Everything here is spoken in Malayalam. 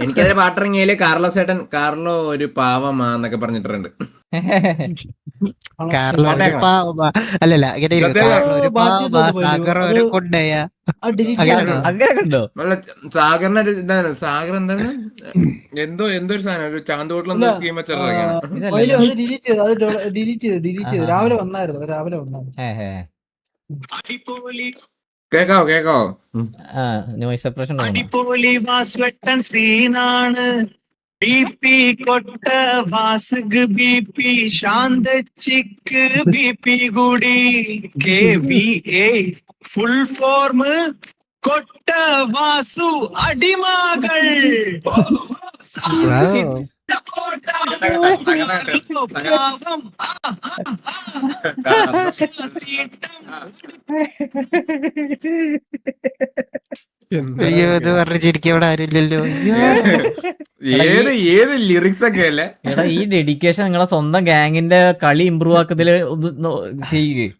എനിക്കതിൽ പാട്ടിറങ്ങിയാല് കാർലോ ഒരു പാവമാന്നൊക്കെ പറഞ്ഞിട്ടുണ്ട്. കാർലോ ഒരു കണ്ടേക്കണോ? പാവമാ. അല്ലല്ല അങ്ങനെ ഇരിക്കും. ഇതൊക്കെ കാർലോ ഒരു പാവമാ, സാഗർ ഒരു കൊണ്ടയാ. അങ്ങനെയാണോ? അങ്ങനെ കണ്ടോ? നല്ല സാഗറിന്റെ ഒരു ഇതാണ്. സാഗർ എന്താണ് എന്തൊരു സാധനം, ഒരു ചാന്തോട്ടിലെന്തോ സ്കീം വെച്ചിറങ്ങിയാണ്. ഇതല്ലല്ലോ. അത് ഡിലീറ്റ് ചെയ്ത് രാവിലെ വന്നായിരുന്നു. കേക്കാവോ? നോയിസ് സെപ്പറേഷൻ അടിപൊളി വാസ്വെട്ടൻ സീനാണ്. ബിപി കൊട്ട വാസക് ബിപി ശാന്ത ചിക്ക് ബിപി കൂടി KVA ഫുൾ ഫോർം കൊട്ട വാസു അടിമകൾ. അയ്യോ ഇത് പറഞ്ഞ് ചിരിക്കാൻ ഇവിടെ ആരുമില്ലല്ലോ. ഏത് ലിറിക്സ് ഒക്കെ അല്ലേ? എടാ ഈ ഡെഡിക്കേഷൻ നിങ്ങളെ സ്വന്തം ഗാങ്ങിന്റെ കളി ഇമ്പ്രൂവ് ആക്കുന്നതില് ഒന്ന് ചെയ്യുക.